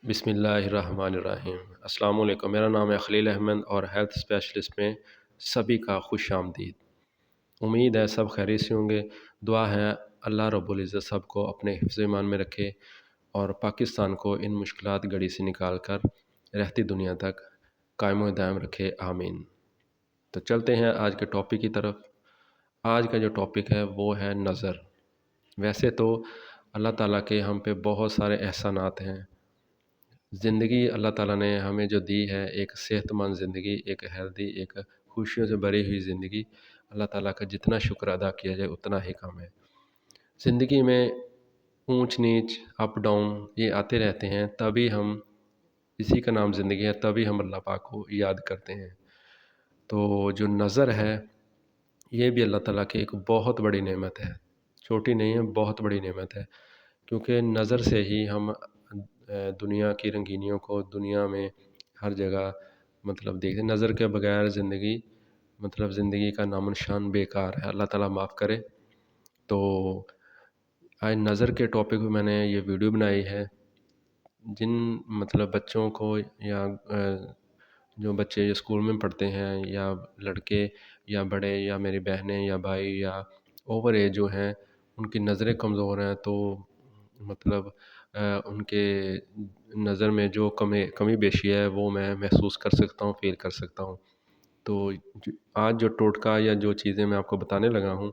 بسم اللہ الرحمن الرحیم۔ السلام علیکم، میرا نام ہے خلیل احمد اور ہیلتھ اسپیشلسٹ میں سبھی کا خوش آمدید۔ امید ہے سب خیریت سے ہوں گے۔ دعا ہے اللہ رب العزت سب کو اپنے حفظ ایمان میں رکھے اور پاکستان کو ان مشکلات گھڑی سے نکال کر رہتی دنیا تک قائم و دائم رکھے، آمین۔ تو چلتے ہیں آج کے ٹاپک کی طرف۔ آج کا جو ٹاپک ہے وہ ہے نظر۔ ویسے تو اللہ تعالیٰ کے ہم پہ بہت سارے احسانات ہیں۔ زندگی اللہ تعالیٰ نے ہمیں جو دی ہے، ایک صحت مند زندگی، ایک ہیلدی، ایک خوشیوں سے بھری ہوئی زندگی، اللہ تعالیٰ کا جتنا شکر ادا کیا جائے اتنا ہی کم ہے۔ زندگی میں اونچ نیچ، اپ ڈاؤن یہ آتے رہتے ہیں، تبھی ہم اسی کا نام زندگی ہے، تبھی ہم اللہ پاک کو یاد کرتے ہیں۔ تو جو نظر ہے یہ بھی اللہ تعالیٰ کی ایک بہت بڑی نعمت ہے، چھوٹی نہیں ہے، بہت بڑی نعمت ہے، کیونکہ نظر سے ہی ہم دنیا کی رنگینیوں کو دنیا میں ہر جگہ دیکھتے ہیں۔ نظر کے بغیر زندگی کا نام و نشان بیکار ہے، اللہ تعالیٰ معاف کرے۔ تو آج نظر کے ٹاپک پہ میں نے یہ ویڈیو بنائی ہے، جن بچوں کو یا جو بچے اسکول میں پڑھتے ہیں، یا لڑکے یا بڑے یا میری بہنیں یا بھائی یا اوور ایج جو ہیں، ان کی نظریں کمزور ہیں، تو ان کے نظر میں جو کمی بیشی ہے وہ میں محسوس کر سکتا ہوں، فیل کر سکتا ہوں۔ تو آج جو ٹوٹکا یا جو چیزیں میں آپ کو بتانے لگا ہوں،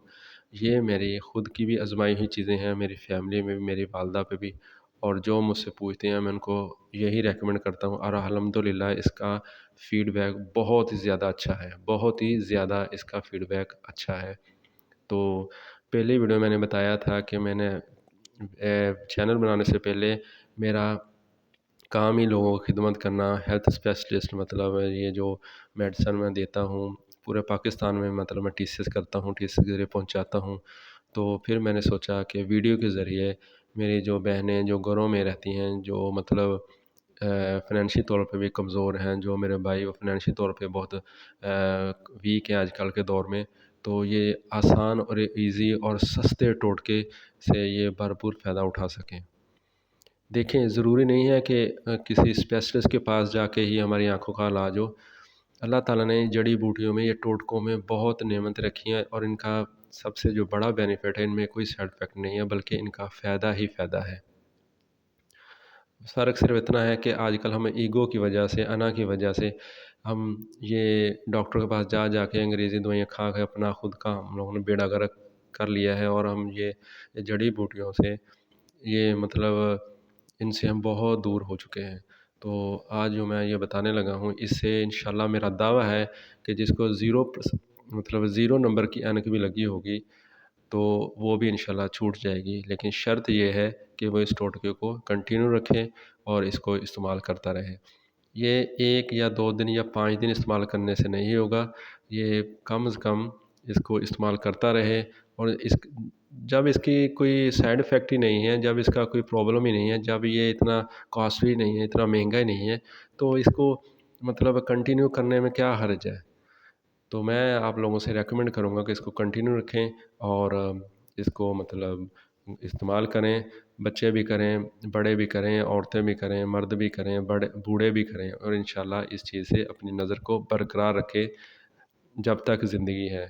یہ میری خود کی بھی آزمائی ہوئی چیزیں ہیں، میری فیملی میں بھی، میری والدہ پہ بھی، اور جو مجھ سے پوچھتے ہیں میں ان کو یہی ریکمنڈ کرتا ہوں، اور الحمدللہ اس کا فیڈ بیک بہت ہی زیادہ اچھا ہے، بہت ہی زیادہ اس کا فیڈ بیک اچھا ہے۔ تو پہلی ویڈیو میں نے بتایا تھا کہ میں نے چینل بنانے سے پہلے میرا کام ہی لوگوں کی خدمت کرنا، ہیلتھ اسپیشلسٹ یہ جو میڈیسن میں دیتا ہوں پورے پاکستان میں، میں ٹی سی ایس کرتا ہوں، ٹی سی ایس کے ذریعے پہنچاتا ہوں۔ تو پھر میں نے سوچا کہ ویڈیو کے ذریعے میری جو بہنیں جو گھروں میں رہتی ہیں، جو فنینشی طور پہ بھی کمزور ہیں، جو میرے بھائی وہ فنینشی طور پہ بہت ویک ہیں آج کل کے دور میں، تو یہ آسان اور ایزی اور سستے ٹوٹکے سے یہ بھرپور فائدہ اٹھا سکیں۔ دیکھیں، ضروری نہیں ہے کہ کسی اسپیشلسٹ کے پاس جا کے ہی ہماری آنکھوں کا علاج ہو۔ اللہ تعالیٰ نے جڑی بوٹیوں میں، یہ ٹوٹکوں میں بہت نعمت رکھی ہیں، اور ان کا سب سے جو بڑا بینیفٹ ہے، ان میں کوئی سائیڈ افیکٹ نہیں ہے، بلکہ ان کا فائدہ ہی فائدہ ہے۔ فرق صرف اتنا ہے کہ آج کل ہمیں ایگو کی وجہ سے، انا کی وجہ سے، ہم یہ ڈاکٹر کے پاس جا جا کے انگریزی دوائیاں کھا کے اپنا خود کا ہم لوگوں نے بیڑا غرق کر لیا ہے، اور ہم یہ جڑی بوٹیوں سے یہ ان سے ہم بہت دور ہو چکے ہیں۔ تو آج جو میں یہ بتانے لگا ہوں، اس سے انشاءاللہ میرا دعویٰ ہے کہ جس کو زیرو نمبر کی اینک بھی لگی ہوگی تو وہ بھی انشاءاللہ چھوٹ جائے گی، لیکن شرط یہ ہے کہ وہ اس ٹوٹکے کو کنٹینیو رکھے اور اس کو استعمال کرتا رہے۔ یہ 1 یا 2 دن یا 5 دن استعمال کرنے سے نہیں ہوگا، یہ کم از کم اس کو استعمال کرتا رہے، اور جب اس کی کوئی سائیڈ افیکٹ ہی نہیں ہے، جب اس کا کوئی پرابلم ہی نہیں ہے، جب یہ اتنا کاسٹلی نہیں ہے، اتنا مہنگا ہی نہیں ہے، تو اس کو کنٹینیو کرنے میں کیا حرج ہے۔ تو میں آپ لوگوں سے ریکمنڈ کروں گا کہ اس کو کنٹینیو رکھیں، اور اس کو استعمال کریں، بچے بھی کریں، بڑے بھی کریں، عورتیں بھی کریں، مرد بھی کریں، بوڑھے بھی کریں، اور انشاءاللہ اس چیز سے اپنی نظر کو برقرار رکھے جب تک زندگی ہے۔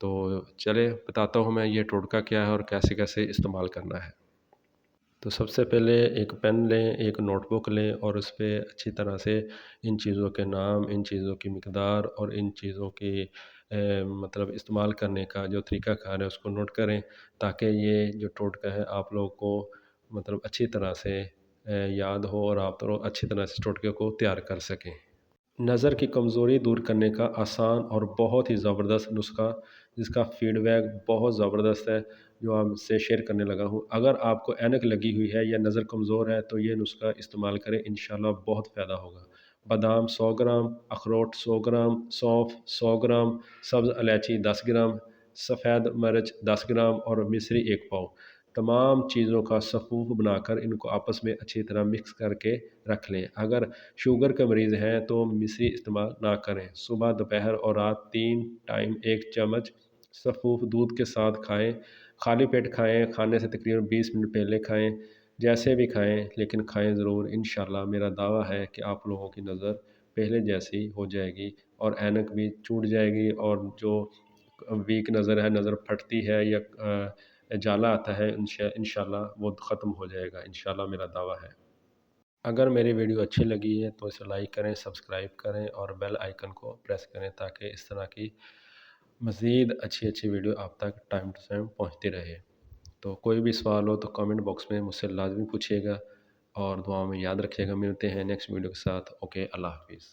تو چلے بتاتا ہوں میں یہ ٹوٹکا کیا ہے اور کیسے کیسے استعمال کرنا ہے۔ تو سب سے پہلے ایک پین لیں، ایک نوٹ بک لیں، اور اس پہ اچھی طرح سے ان چیزوں کے نام، ان چیزوں کی مقدار اور ان چیزوں کی استعمال کرنے کا جو طریقہ کار ہے اس کو نوٹ کریں، تاکہ یہ جو ٹوٹکا ہے آپ لوگوں کو اچھی طرح سے یاد ہو، اور آپ اچھی طرح سے ٹوٹکے کو تیار کر سکیں۔ نظر کی کمزوری دور کرنے کا آسان اور بہت ہی زبردست نسخہ، جس کا فیڈ بیک بہت زبردست ہے، جو آپ سے شیئر کرنے لگا ہوں۔ اگر آپ کو اینک لگی ہوئی ہے یا نظر کمزور ہے تو یہ نسخہ استعمال کریں، انشاءاللہ بہت فائدہ ہوگا۔ بادام 100 گرام، اخروٹ 100 گرام، سونف 100 گرام، سبز الائچی 10 گرام، سفید مرچ 10 گرام اور مصری 1 پاؤ، تمام چیزوں کا صفوف بنا کر ان کو آپس میں اچھی طرح مکس کر کے رکھ لیں۔ اگر شوگر کے مریض ہیں تو مصری استعمال نہ کریں۔ صبح، دوپہر اور رات 3 ٹائم 1 چمچ صفوف دودھ کے ساتھ کھائیں۔ خالی پیٹ کھائیں، کھانے سے تقریباً 20 منٹ پہلے کھائیں۔ جیسے بھی کھائیں لیکن کھائیں ضرور، انشاءاللہ میرا دعویٰ ہے کہ آپ لوگوں کی نظر پہلے جیسی ہو جائے گی، اور اینک بھی چھوٹ جائے گی، اور جو ویک نظر ہے، نظر پھٹتی ہے یا جالا آتا ہے، انشاءاللہ وہ ختم ہو جائے گا، انشاءاللہ میرا دعویٰ ہے۔ اگر میری ویڈیو اچھی لگی ہے تو اسے لائک کریں، سبسکرائب کریں اور بیل آئیکن کو پریس کریں تاکہ اس طرح کی مزید اچھی اچھی ویڈیو آپ تک ٹائم ٹو ٹائم پہنچتی رہے۔ تو کوئی بھی سوال ہو تو کامنٹ باکس میں مجھ سے لازمی پوچھیے گا، اور دعاؤں میں یاد رکھیے گا۔ ملتے ہیں نیکسٹ ویڈیو کے ساتھ۔ اوکے، اللہ حافظ۔